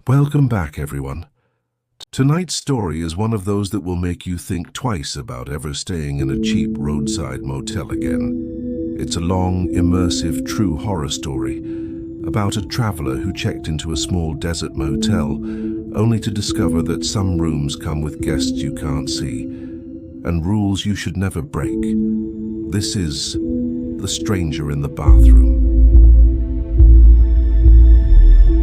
Welcome back, everyone. Tonight's story is one of those that will make you think twice about ever staying in a cheap roadside motel again. It's a long, immersive, true horror story about a traveler who checked into a small desert motel only to discover that some rooms come with guests you can't see and rules you should never break. This is The Stranger in the Bathroom.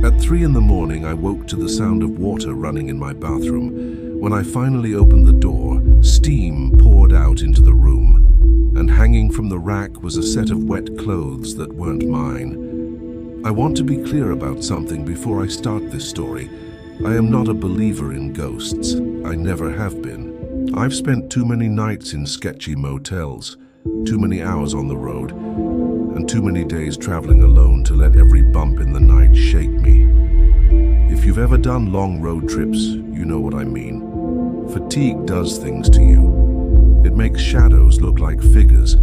At 3 in the morning, I woke to the sound of water running in my bathroom. When I finally opened the door, steam poured out into the room, and hanging from the rack was a set of wet clothes that weren't mine. I want to be clear about something before I start this story. I am not a believer in ghosts. I never have been. I've spent too many nights in sketchy motels, too many hours on the road, and too many days traveling alone to let every bump in the night shake me. If you've ever done long road trips, you know what I mean. Fatigue does things to you. It makes shadows look like figures.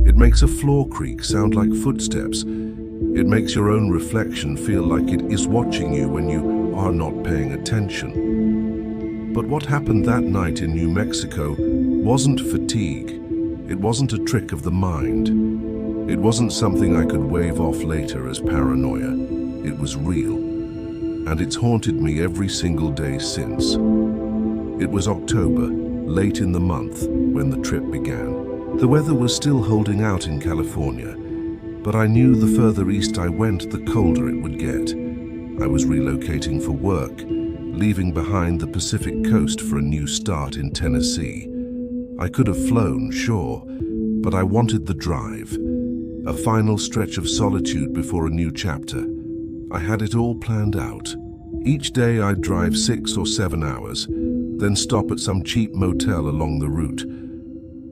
It makes a floor creak sound like footsteps. It makes your own reflection feel like it is watching you when you are not paying attention. But what happened that night in New Mexico wasn't fatigue. It wasn't a trick of the mind. It wasn't something I could wave off later as paranoia. It was real, and it's haunted me every single day since. It was October, late in the month, when the trip began. The weather was still holding out in California, but I knew the further east I went, the colder it would get. I was relocating for work, leaving behind the Pacific coast for a new start in Tennessee. I could have flown, sure, but I wanted the drive. A final stretch of solitude before a new chapter. I had it all planned out. Each day I'd drive 6 or 7 hours, then stop at some cheap motel along the route.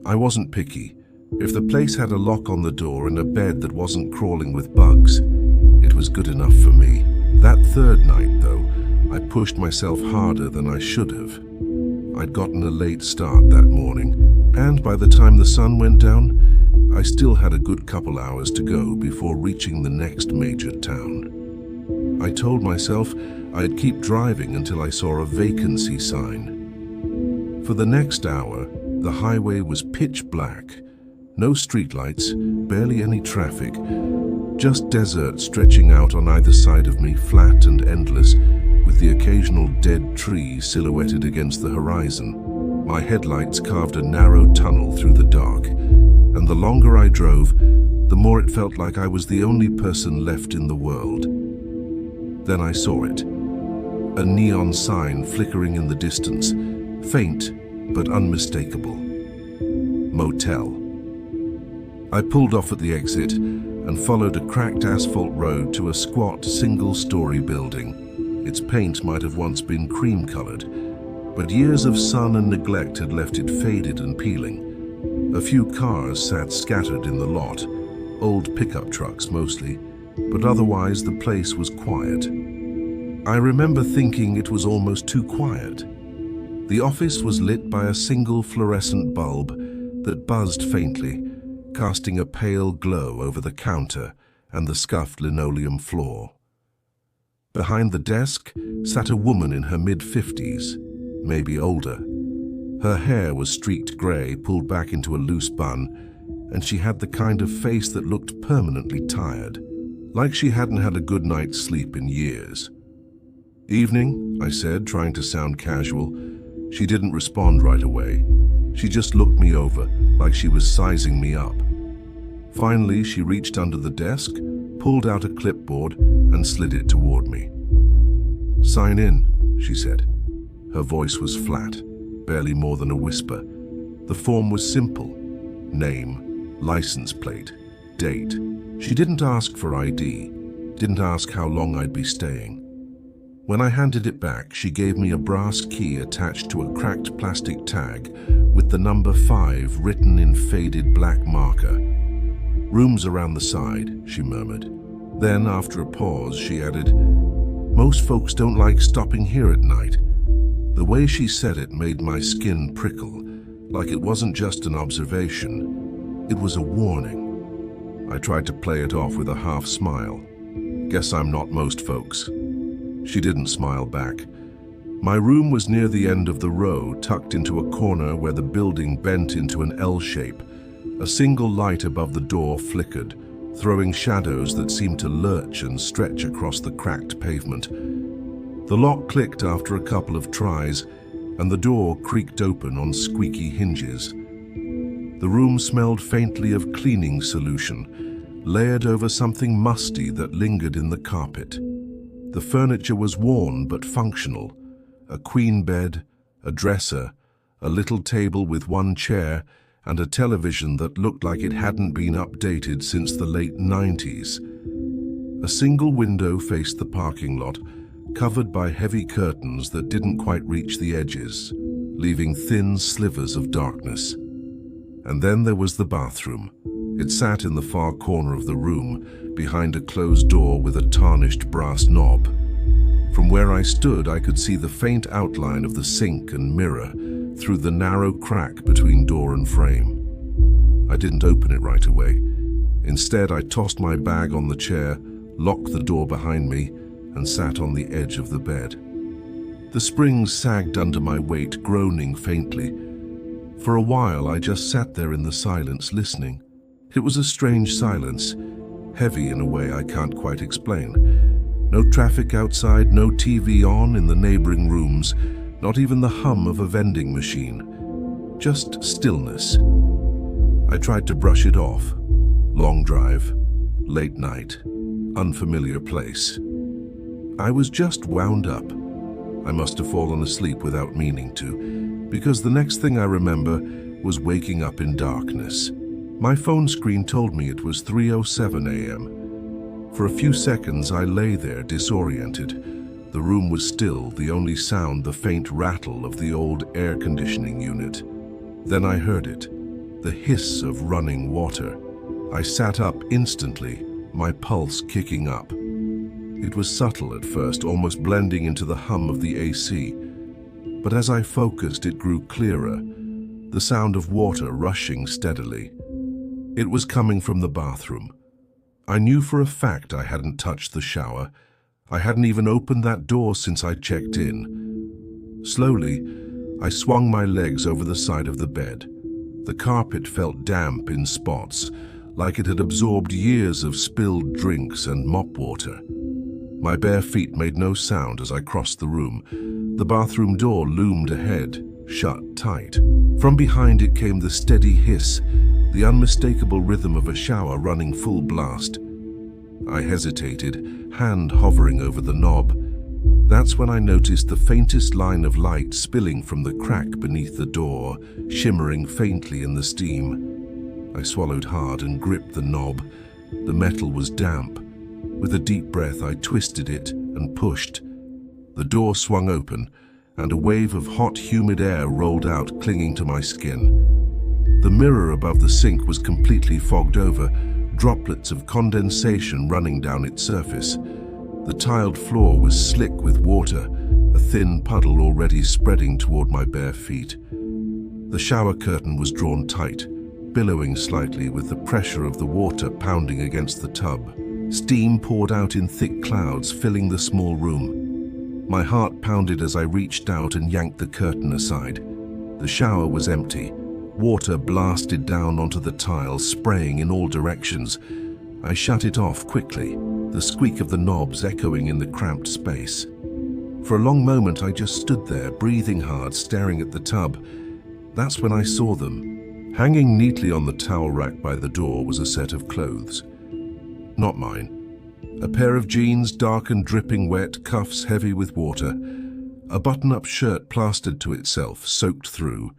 I wasn't picky. If the place had a lock on the door and a bed that wasn't crawling with bugs, it was good enough for me. That third night, though, I pushed myself harder than I should have. I'd gotten a late start that morning, and by the time the sun went down, I still had a good couple hours to go before reaching the next major town. I told myself I'd keep driving until I saw a vacancy sign. For the next hour, the highway was pitch black. No streetlights, barely any traffic, just desert stretching out on either side of me, flat and endless, with the occasional dead tree silhouetted against the horizon. My headlights carved a narrow tunnel through the dark, and the longer I drove, the more it felt like I was the only person left in the world. Then I saw it. A neon sign flickering in the distance, faint but unmistakable. Motel. I pulled off at the exit and followed a cracked asphalt road to a squat, single-story building. Its paint might have once been cream-colored, but years of sun and neglect had left it faded and peeling. A few cars sat scattered in the lot, old pickup trucks mostly, but otherwise the place was quiet. I remember thinking it was almost too quiet. The office was lit by a single fluorescent bulb that buzzed faintly, casting a pale glow over the counter and the scuffed linoleum floor. Behind the desk sat a woman in her mid-50s, maybe older. Her hair was streaked grey, pulled back into a loose bun, and she had the kind of face that looked permanently tired, like she hadn't had a good night's sleep in years. "Evening," I said, trying to sound casual. She didn't respond right away. She just looked me over, like she was sizing me up. Finally, she reached under the desk, pulled out a clipboard, and slid it toward me. "Sign in," she said. Her voice was flat, barely more than a whisper. The form was simple. Name, license plate, date. She didn't ask for ID, didn't ask how long I'd be staying. When I handed it back, she gave me a brass key attached to a cracked plastic tag with the number 5 written in faded black marker. "Rooms around the side," she murmured. Then, after a pause, she added, "Most folks don't like stopping here at night." The way she said it made my skin prickle, like it wasn't just an observation, it was a warning. I tried to play it off with a half smile. "Guess I'm not most folks." She didn't smile back. My room was near the end of the row, tucked into a corner where the building bent into an L shape. A single light above the door flickered, throwing shadows that seemed to lurch and stretch across the cracked pavement. The lock clicked after a couple of tries, and the door creaked open on squeaky hinges. The room smelled faintly of cleaning solution, layered over something musty that lingered in the carpet. The furniture was worn but functional. A queen bed, a dresser, a little table with one chair, and a television that looked like it hadn't been updated since the late 90s. A single window faced the parking lot, covered by heavy curtains that didn't quite reach the edges, leaving thin slivers of darkness. And then there was the bathroom. It sat in the far corner of the room, behind a closed door with a tarnished brass knob. From where I stood, I could see the faint outline of the sink and mirror through the narrow crack between door and frame. I didn't open it right away. Instead, I tossed my bag on the chair, locked the door behind me, and sat on the edge of the bed. The springs sagged under my weight, groaning faintly. For a while, I just sat there in the silence, listening. It was a strange silence, heavy in a way I can't quite explain. No traffic outside, no TV on in the neighboring rooms, not even the hum of a vending machine. Just stillness. I tried to brush it off. Long drive, late night, unfamiliar place. I was just wound up. I must have fallen asleep without meaning to, because the next thing I remember was waking up in darkness. My phone screen told me it was 3:07 a.m. For a few seconds, I lay there disoriented. The room was still, the only sound the faint rattle of the old air conditioning unit. Then I heard it, the hiss of running water. I sat up instantly, my pulse kicking up. It was subtle at first, almost blending into the hum of the AC. But as I focused, it grew clearer, the sound of water rushing steadily. It was coming from the bathroom. I knew for a fact I hadn't touched the shower. I hadn't even opened that door since I checked in. Slowly, I swung my legs over the side of the bed. The carpet felt damp in spots, like it had absorbed years of spilled drinks and mop water. My bare feet made no sound as I crossed the room. The bathroom door loomed ahead, shut tight. From behind it came the steady hiss, the unmistakable rhythm of a shower running full blast. I hesitated, hand hovering over the knob. That's when I noticed the faintest line of light spilling from the crack beneath the door, shimmering faintly in the steam. I swallowed hard and gripped the knob. The metal was damp. With a deep breath, I twisted it and pushed. The door swung open, and a wave of hot, humid air rolled out, clinging to my skin. The mirror above the sink was completely fogged over, droplets of condensation running down its surface. The tiled floor was slick with water, a thin puddle already spreading toward my bare feet. The shower curtain was drawn tight, billowing slightly with the pressure of the water pounding against the tub. Steam poured out in thick clouds, filling the small room. My heart pounded as I reached out and yanked the curtain aside. The shower was empty. Water blasted down onto the tiles, spraying in all directions. I shut it off quickly, the squeak of the knobs echoing in the cramped space. For a long moment, I just stood there, breathing hard, staring at the tub. That's when I saw them. Hanging neatly on the towel rack by the door was a set of clothes. Not mine. A pair of jeans, dark and dripping wet, cuffs heavy with water, a button-up shirt plastered to itself, soaked through,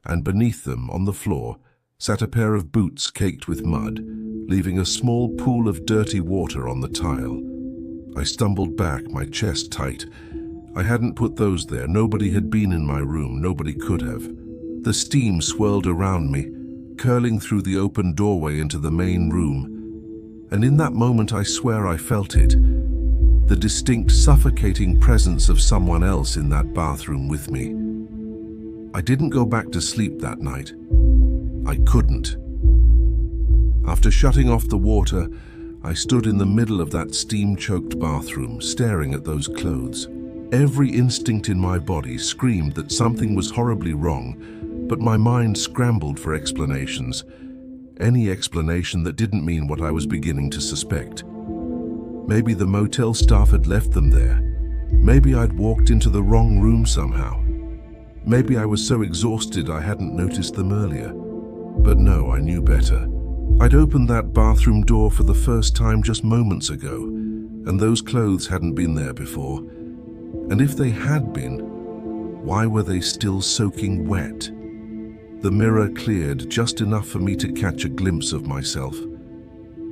and beneath them, on the floor, sat a pair of boots caked with mud, leaving a small pool of dirty water on the tile. I stumbled back, my chest tight. I hadn't put those there. Nobody had been in my room. Nobody could have. The steam swirled around me, curling through the open doorway into the main room. And in that moment, I swear I felt it. The distinct, suffocating presence of someone else in that bathroom with me. I didn't go back to sleep that night. I couldn't. After shutting off the water, I stood in the middle of that steam-choked bathroom, staring at those clothes. Every instinct in my body screamed that something was horribly wrong, but my mind scrambled for explanations. Any explanation that didn't mean what I was beginning to suspect. Maybe the motel staff had left them there. Maybe I'd walked into the wrong room somehow. Maybe I was so exhausted I hadn't noticed them earlier. But no, I knew better. I'd opened that bathroom door for the first time just moments ago, and those clothes hadn't been there before. And if they had been, why were they still soaking wet? The mirror cleared just enough for me to catch a glimpse of myself.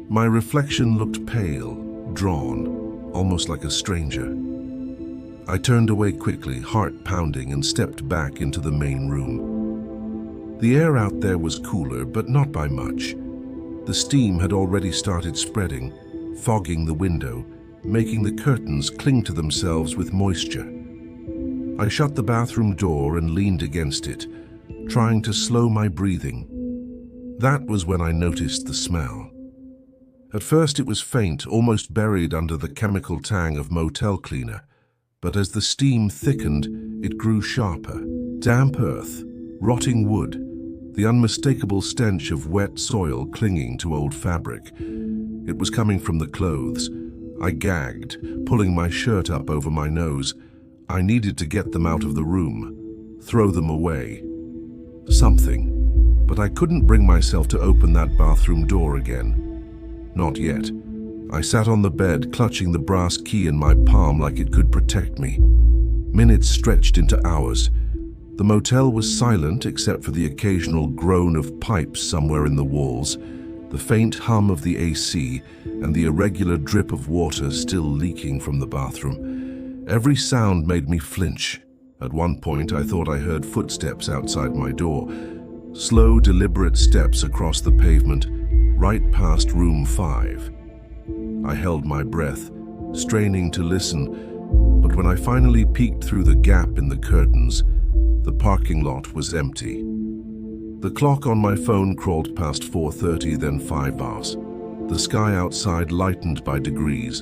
My reflection looked pale, drawn, almost like a stranger. I turned away quickly, heart pounding, and stepped back into the main room. The air out there was cooler, but not by much. The steam had already started spreading, fogging the window, making the curtains cling to themselves with moisture. I shut the bathroom door and leaned against it, trying to slow my breathing. That was when I noticed the smell. At first it was faint, almost buried under the chemical tang of motel cleaner, but as the steam thickened, it grew sharper. Damp earth, rotting wood, the unmistakable stench of wet soil clinging to old fabric. It was coming from the clothes. I gagged, pulling my shirt up over my nose. I needed to get them out of the room, throw them away. Something. But I couldn't bring myself to open that bathroom door again. Not yet. I sat on the bed, clutching the brass key in my palm like it could protect me. Minutes stretched into hours. The motel was silent except for the occasional groan of pipes somewhere in the walls, the faint hum of the AC, and the irregular drip of water still leaking from the bathroom. Every sound made me flinch. At one point, I thought I heard footsteps outside my door. Slow, deliberate steps across the pavement, right past room 5. I held my breath, straining to listen, but when I finally peeked through the gap in the curtains, the parking lot was empty. The clock on my phone crawled past 4:30, then 5 hours. The sky outside lightened by degrees,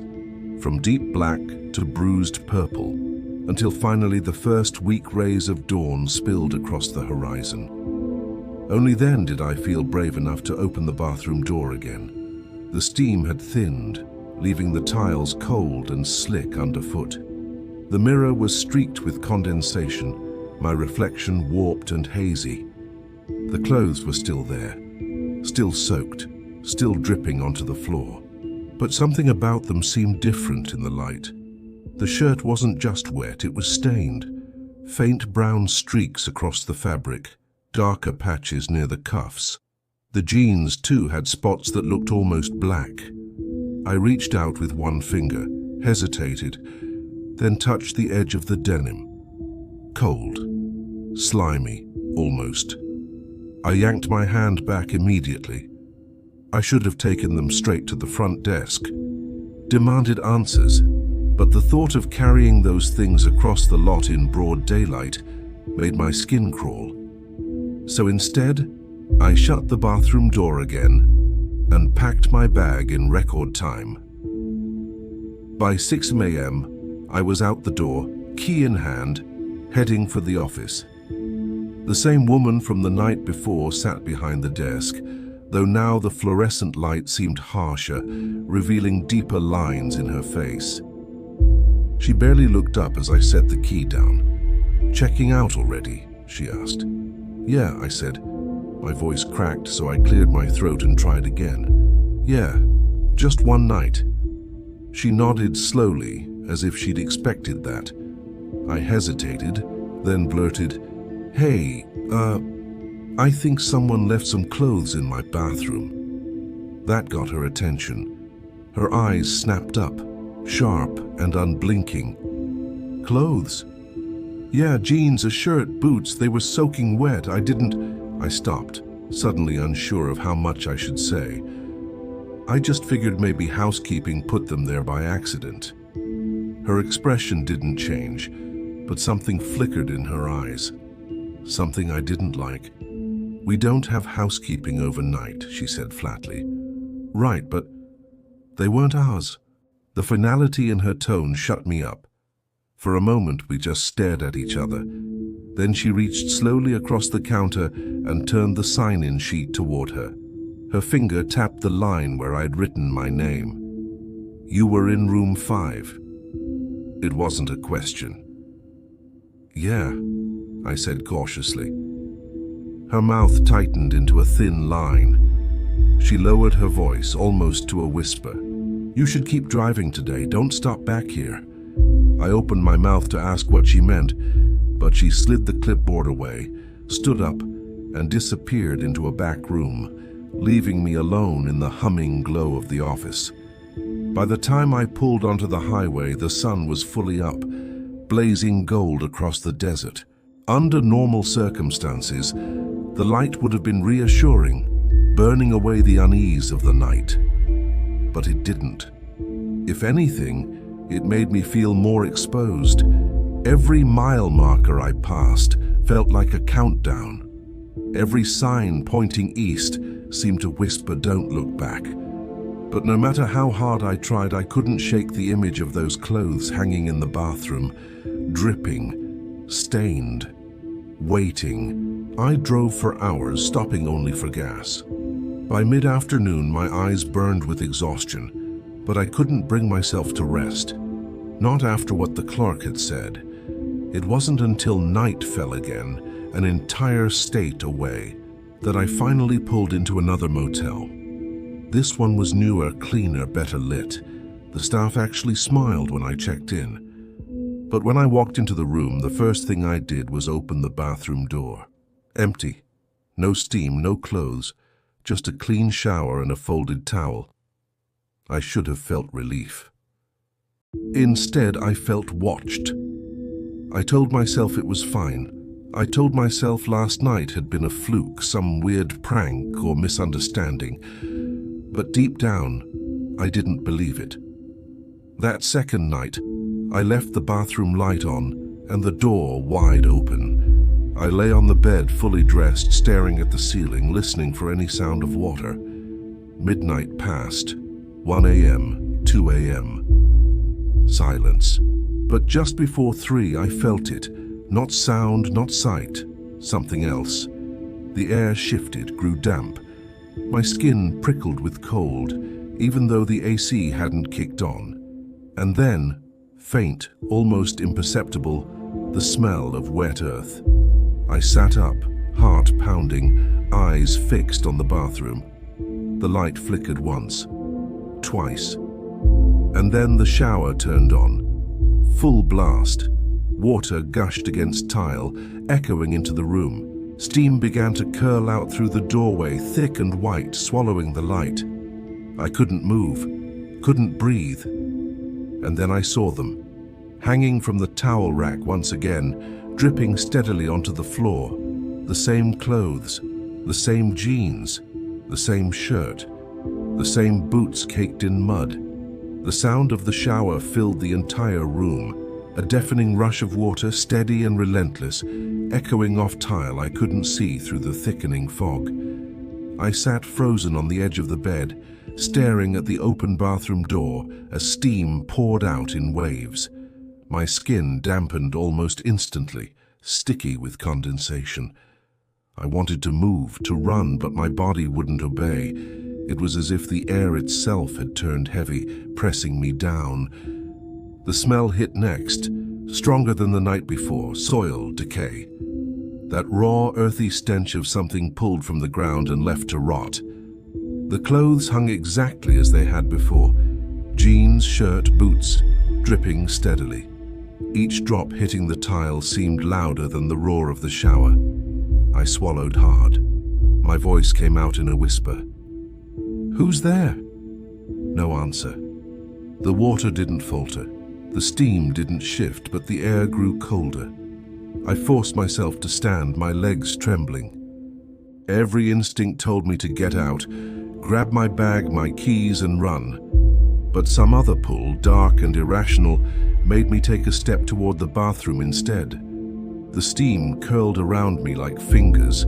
from deep black to bruised purple, until finally the first weak rays of dawn spilled across the horizon. Only then did I feel brave enough to open the bathroom door again. The steam had thinned, leaving the tiles cold and slick underfoot. The mirror was streaked with condensation, my reflection warped and hazy. The clothes were still there, still soaked, still dripping onto the floor. But something about them seemed different in the light. The shirt wasn't just wet, it was stained. Faint brown streaks across the fabric, darker patches near the cuffs. The jeans, too, had spots that looked almost black. I reached out with one finger, hesitated, then touched the edge of the denim. Cold, slimy, almost. I yanked my hand back immediately. I should have taken them straight to the front desk, demanded answers, but the thought of carrying those things across the lot in broad daylight made my skin crawl. So instead, I shut the bathroom door again and packed my bag in record time. By 6 a.m., I was out the door, key in hand, heading for the office. The same woman from the night before sat behind the desk, though now the fluorescent light seemed harsher, revealing deeper lines in her face. She barely looked up as I set the key down. "Checking out already?" she asked. "Yeah," I said. My voice cracked, so I cleared my throat and tried again. "Yeah, just one night." She nodded slowly, as if she'd expected that. I hesitated, then blurted, "Hey, I think someone left some clothes in my bathroom." That got her attention. Her eyes snapped up, sharp and unblinking. "Clothes?" "Yeah, jeans, a shirt, boots. They were soaking wet. I stopped, suddenly unsure of how much I should say. I just figured maybe housekeeping put them there by accident. Her expression didn't change, but something flickered in her eyes. Something I didn't like. "We don't have housekeeping overnight," she said flatly. "Right, but..." They weren't ours. The finality in her tone shut me up. For a moment, we just stared at each other. Then she reached slowly across the counter and turned the sign-in sheet toward her. Her finger tapped the line where I'd written my name. "You were in room 5. It wasn't a question. "Yeah," I said cautiously. Her mouth tightened into a thin line. She lowered her voice almost to a whisper. "You should keep driving today. Don't stop back here." I opened my mouth to ask what she meant, but she slid the clipboard away, stood up, and disappeared into a back room, leaving me alone in the humming glow of the office. By the time I pulled onto the highway, the sun was fully up, blazing gold across the desert. Under normal circumstances, the light would have been reassuring, burning away the unease of the night. But it didn't. If anything, it made me feel more exposed. Every mile marker I passed felt like a countdown. Every sign pointing east seemed to whisper, "Don't look back." But no matter how hard I tried, I couldn't shake the image of those clothes hanging in the bathroom, dripping, stained, waiting. I drove for hours, stopping only for gas. By mid-afternoon, my eyes burned with exhaustion, but I couldn't bring myself to rest. Not after what the clerk had said. It wasn't until night fell again, an entire state away, that I finally pulled into another motel. This one was newer, cleaner, better lit. The staff actually smiled when I checked in. But when I walked into the room, the first thing I did was open the bathroom door. Empty. No steam, no clothes, just a clean shower and a folded towel. I should have felt relief. Instead, I felt watched. I told myself it was fine. I told myself last night had been a fluke, some weird prank or misunderstanding. But deep down, I didn't believe it. That second night, I left the bathroom light on and the door wide open. I lay on the bed, fully dressed, staring at the ceiling, listening for any sound of water. Midnight passed. 1 a.m., 2 a.m. Silence. But just before 3, I felt it. Not sound, not sight. Something else. The air shifted, grew damp. My skin prickled with cold, even though the AC hadn't kicked on. And then, faint, almost imperceptible, the smell of wet earth. I sat up, heart pounding, eyes fixed on the bathroom. The light flickered once, twice, and then the shower turned on. Full blast. Water gushed against tile, echoing into the room. Steam began to curl out through the doorway, thick and white, swallowing the light. I couldn't move, couldn't breathe. And then I saw them, hanging from the towel rack once again, dripping steadily onto the floor. The same clothes, the same jeans, the same shirt, the same boots caked in mud. The sound of the shower filled the entire room. A deafening rush of water, steady and relentless, echoing off tile I couldn't see through the thickening fog. I sat frozen on the edge of the bed, staring at the open bathroom door as steam poured out in waves. My skin dampened almost instantly, sticky with condensation. I wanted to move, to run, but my body wouldn't obey. It was as if the air itself had turned heavy, pressing me down. The smell hit next, stronger than the night before, soil, decay. That raw, earthy stench of something pulled from the ground and left to rot. The clothes hung exactly as they had before. Jeans, shirt, boots, dripping steadily. Each drop hitting the tile seemed louder than the roar of the shower. I swallowed hard. My voice came out in a whisper. "Who's there?" No answer. The water didn't falter. The steam didn't shift, but the air grew colder. I forced myself to stand, my legs trembling. Every instinct told me to get out, grab my bag, my keys, and run. But some other pull, dark and irrational, made me take a step toward the bathroom instead. The steam curled around me like fingers.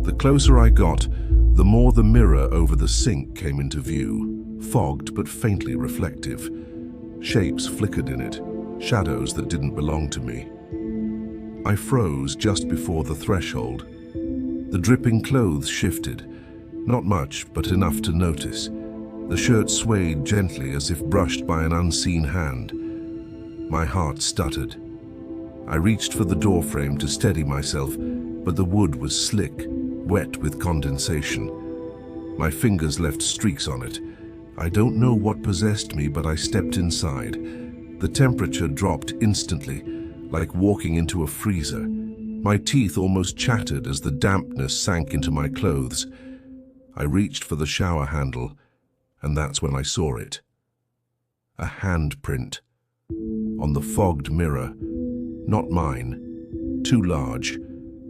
The closer I got, the more the mirror over the sink came into view. fogged but faintly reflective. Shapes flickered in it, shadows that didn't belong to me. I froze just before the threshold. The dripping clothes shifted, not much, but enough to notice. The shirt swayed gently as if brushed by an unseen hand. My heart stuttered. I reached for the doorframe to steady myself, but the wood was slick, wet with condensation. My fingers left streaks on it. I don't know what possessed me, but I stepped inside. The temperature dropped instantly, like walking into a freezer. My teeth almost chattered as the dampness sank into my clothes. I reached for the shower handle, and that's when I saw it. A handprint. On the fogged mirror. Not mine. Too large.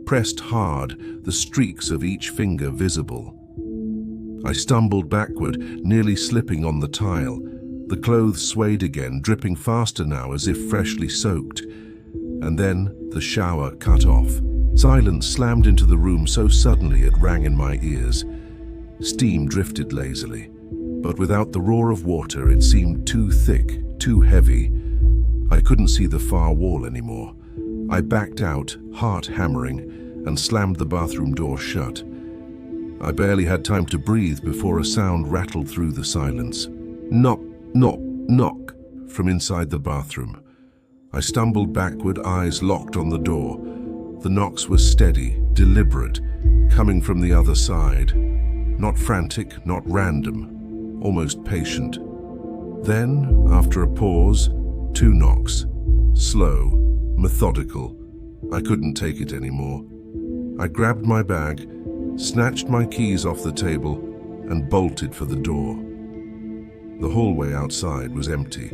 Pressed hard, the streaks of each finger visible. I stumbled backward, nearly slipping on the tile. The clothes swayed again, dripping faster now as if freshly soaked. And then the shower cut off. Silence slammed into the room so suddenly it rang in my ears. Steam drifted lazily, but without the roar of water it seemed too thick, too heavy. I couldn't see the far wall anymore. I backed out, heart hammering, and slammed the bathroom door shut. I barely had time to breathe before a sound rattled through the silence. Knock, knock, knock, from inside the bathroom. I stumbled backward, eyes locked on the door. The knocks were steady, deliberate, coming from the other side. Not frantic, not random, almost patient. Then, after a pause, 2 knocks. Slow, methodical. I couldn't take it anymore. I grabbed my bag, snatched my keys off the table, and bolted for the door. The hallway outside was empty,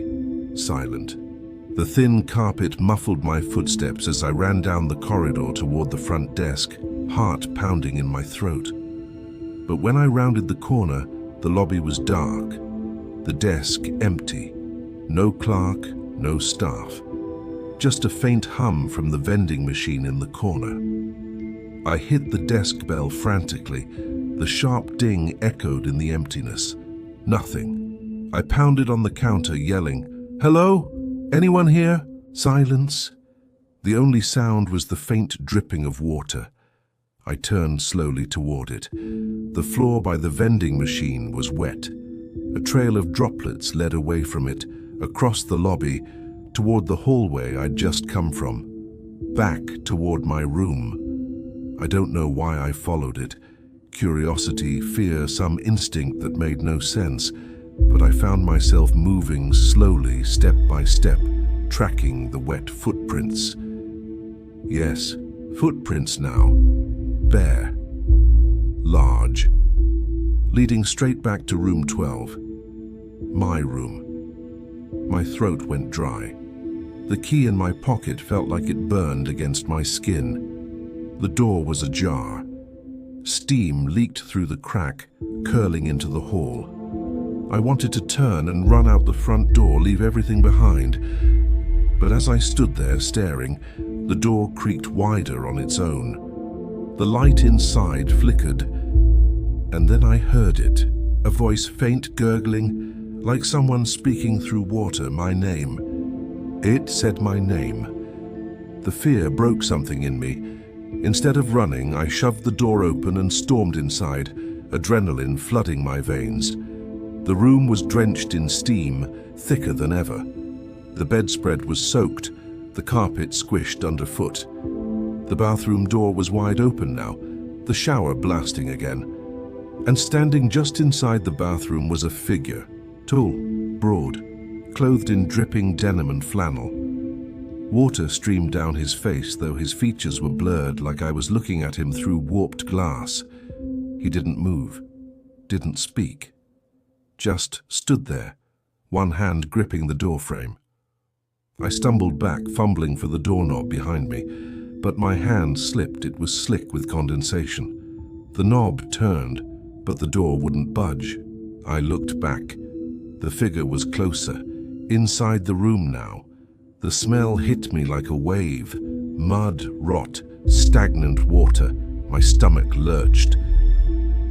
silent. The thin carpet muffled my footsteps as I ran down the corridor toward the front desk, heart pounding in my throat. But when I rounded the corner, the lobby was dark. The desk empty. No clerk, no staff. Just a faint hum from the vending machine in the corner. I hit the desk bell frantically. The sharp ding echoed in the emptiness. Nothing. I pounded on the counter, yelling, "Hello? Anyone here?" Silence. The only sound was the faint dripping of water. I turned slowly toward it. The floor by the vending machine was wet. A trail of droplets led away from it, across the lobby, toward the hallway I'd just come from, back toward my room. I don't know why I followed it. Curiosity, fear, some instinct that made no sense, but I found myself moving slowly, step by step, tracking the wet footprints. Yes, footprints now. Bare. Large. Leading straight back to room 12. My room. My throat went dry. The key in my pocket felt like it burned against my skin. The door was ajar. Steam leaked through the crack, curling into the hall. I wanted to turn and run out the front door, leave everything behind. But as I stood there staring, the door creaked wider on its own. The light inside flickered, and then I heard it, a voice faint, gurgling, like someone speaking through water, my name. It said my name. The fear broke something in me. Instead of running, I shoved the door open and stormed inside, adrenaline flooding my veins. The room was drenched in steam, thicker than ever. The bedspread was soaked, the carpet squished underfoot. The bathroom door was wide open now, the shower blasting again. And standing just inside the bathroom was a figure, tall, broad, clothed in dripping denim and flannel. Water streamed down his face, though his features were blurred, like I was looking at him through warped glass. He didn't move, didn't speak. Just stood there, one hand gripping the doorframe. I stumbled back, fumbling for the doorknob behind me, but my hand slipped. It was slick with condensation. The knob turned, but the door wouldn't budge. I looked back. The figure was closer, inside the room now. The smell hit me like a wave. Mud, rot, stagnant water. My stomach lurched.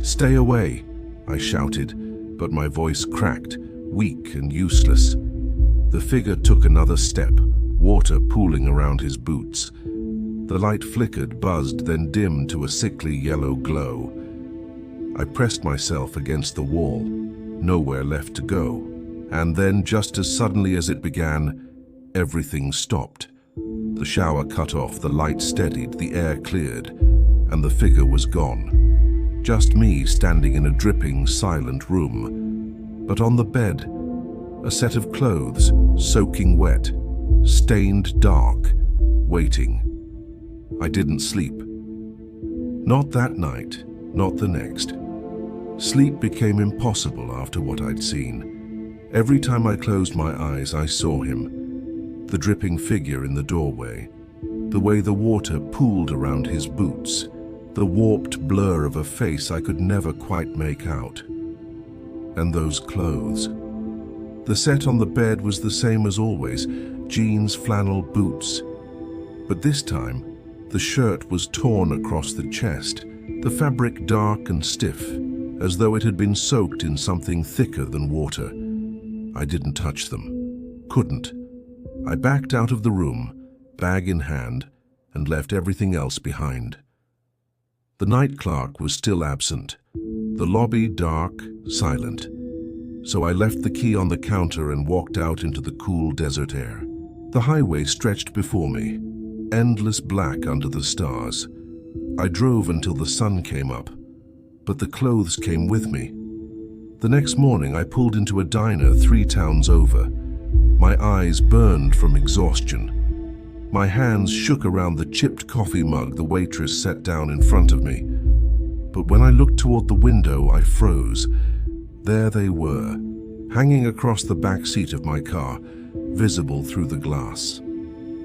"Stay away," I shouted, but my voice cracked, weak and useless. The figure took another step, water pooling around his boots. The light flickered, buzzed, then dimmed to a sickly yellow glow. I pressed myself against the wall, nowhere left to go. And then, just as suddenly as it began, everything stopped. The shower cut off, the light steadied, the air cleared, and the figure was gone. Just me standing in a dripping, silent room. But on the bed, a set of clothes, soaking wet, stained dark, waiting. I didn't sleep. Not that night, not the next. Sleep became impossible after what I'd seen. Every time I closed my eyes, I saw him. The dripping figure in the doorway. The way the water pooled around his boots. The warped blur of a face I could never quite make out. And those clothes. The set on the bed was the same as always, jeans, flannel, boots. But this time, the shirt was torn across the chest, the fabric dark and stiff, as though it had been soaked in something thicker than water. I didn't touch them. Couldn't. I backed out of the room, bag in hand, and left everything else behind. The night clerk was still absent. The lobby dark, silent. So I left the key on the counter and walked out into the cool desert air. The highway stretched before me, endless black under the stars. I drove until the sun came up, but the clothes came with me. The next morning I pulled into a diner 3 towns over. My eyes burned from exhaustion. My hands shook around the chipped coffee mug the waitress set down in front of me. But when I looked toward the window, I froze. There they were, hanging across the back seat of my car, visible through the glass.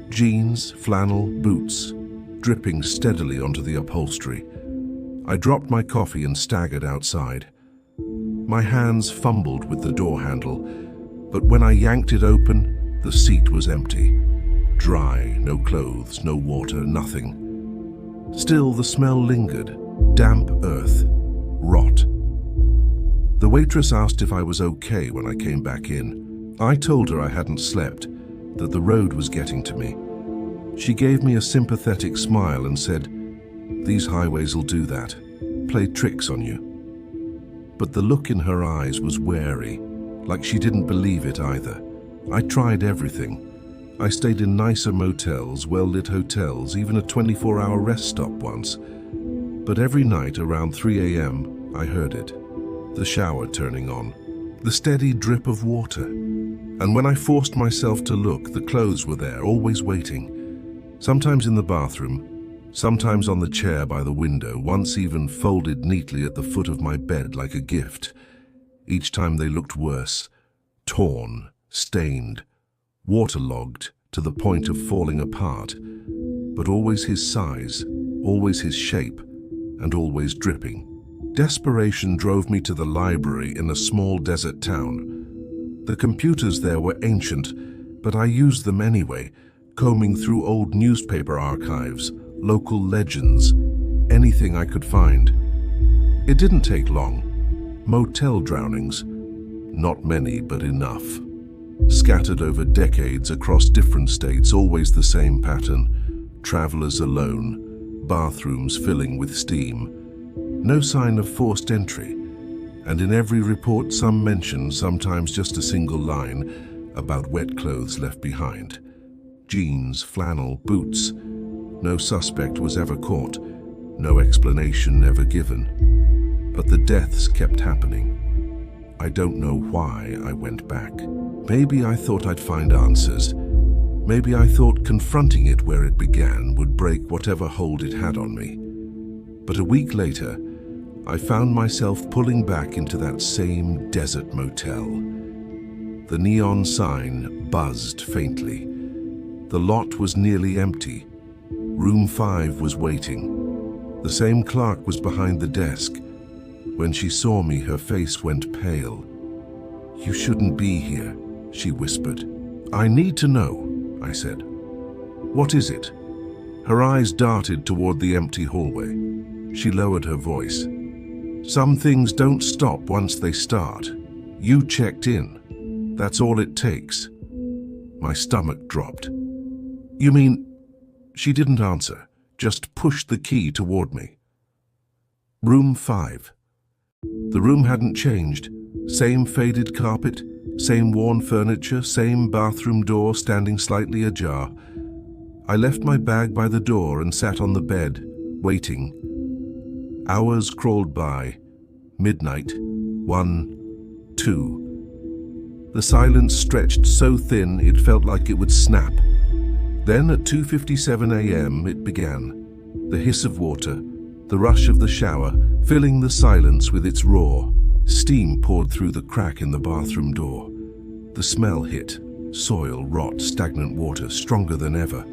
Jeans, flannel, boots, dripping steadily onto the upholstery. I dropped my coffee and staggered outside. My hands fumbled with the door handle, but when I yanked it open, the seat was empty. Dry, no clothes, no water, nothing. Still, the smell lingered. Damp earth. Rot. The waitress asked if I was okay when I came back in. I told her I hadn't slept, that the road was getting to me. She gave me a sympathetic smile and said, "These highways will do that. Play tricks on you." But the look in her eyes was wary, like she didn't believe it either. I tried everything. I stayed in nicer motels, well-lit hotels, even a 24-hour rest stop once. But every night around 3 a.m., I heard it. The shower turning on. The steady drip of water. And when I forced myself to look, the clothes were there, always waiting. Sometimes in the bathroom, sometimes on the chair by the window, once even folded neatly at the foot of my bed like a gift. Each time they looked worse. Torn, stained, waterlogged to the point of falling apart, but always his size, always his shape, and always dripping. Desperation drove me to the library in a small desert town. The computers there were ancient, but I used them anyway, combing through old newspaper archives, local legends, anything I could find. It didn't take long. Motel drownings, not many, but enough. Scattered over decades across different states, always the same pattern. Travelers alone, bathrooms filling with steam. No sign of forced entry. And in every report some mention, sometimes just a single line, about wet clothes left behind. Jeans, flannel, boots. No suspect was ever caught. No explanation ever given. But the deaths kept happening. I don't know why I went back. Maybe I thought I'd find answers. Maybe I thought confronting it where it began would break whatever hold it had on me. But a week later, I found myself pulling back into that same desert motel. The neon sign buzzed faintly. The lot was nearly empty. Room 5 was waiting. The same clerk was behind the desk. When she saw me, her face went pale. "You shouldn't be here," she whispered. "I need to know," I said. "What is it?" Her eyes darted toward the empty hallway. She lowered her voice. "Some things don't stop once they start." You checked in. That's all it takes. My stomach dropped. You mean... She didn't answer, just pushed the key toward me. Room 5. The room hadn't changed. Same faded carpet, same worn furniture, same bathroom door standing slightly ajar. I left my bag by the door and sat on the bed, waiting. Hours crawled by. Midnight. 1, 2. The silence stretched so thin it felt like it would snap. Then at 2:57 a.m. it began. The hiss of water, the rush of the shower, filling the silence with its roar. Steam poured through the crack in the bathroom door. The smell hit. Soil, rot, stagnant water, stronger than ever.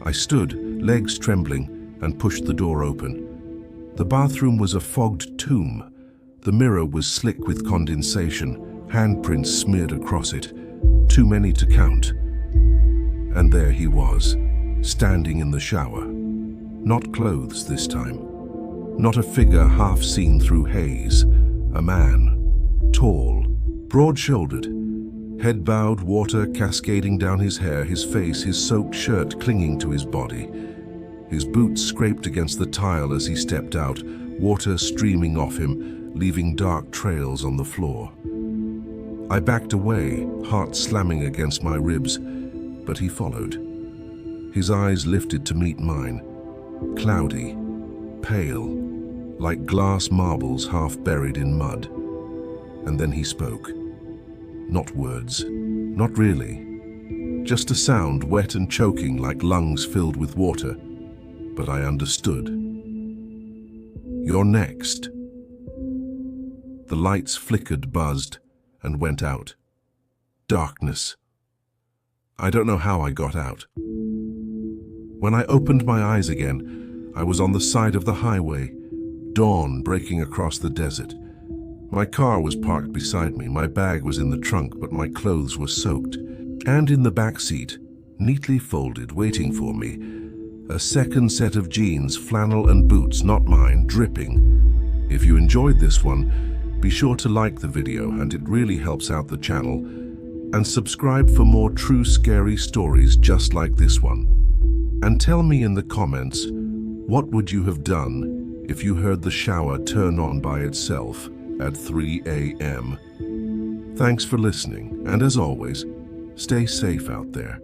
I stood, legs trembling, and pushed the door open. The bathroom was a fogged tomb. The mirror was slick with condensation, handprints smeared across it, too many to count. And there he was, standing in the shower. Not clothes this time. Not a figure half seen through haze. A man, tall, broad-shouldered, head bowed, water cascading down his hair, his face, his soaked shirt clinging to his body. His boots scraped against the tile as he stepped out, water streaming off him, leaving dark trails on the floor. I backed away, heart slamming against my ribs, but he followed. His eyes lifted to meet mine, cloudy, pale, like glass marbles half buried in mud. And then he spoke. Not words, not really. Just a sound wet and choking like lungs filled with water. But I understood. You're next. The lights flickered, buzzed, and went out. Darkness. I don't know how I got out. When I opened my eyes again, I was on the side of the highway, dawn breaking across the desert. My car was parked beside me, my bag was in the trunk, but my clothes were soaked. And in the back seat, neatly folded, waiting for me, a second set of jeans, flannel and boots, not mine, dripping. If you enjoyed this one, be sure to like the video, and it really helps out the channel. And subscribe for more true scary stories just like this one. And tell me in the comments, what would you have done if you heard the shower turn on by itself at 3 a.m. Thanks for listening, and as always, stay safe out there.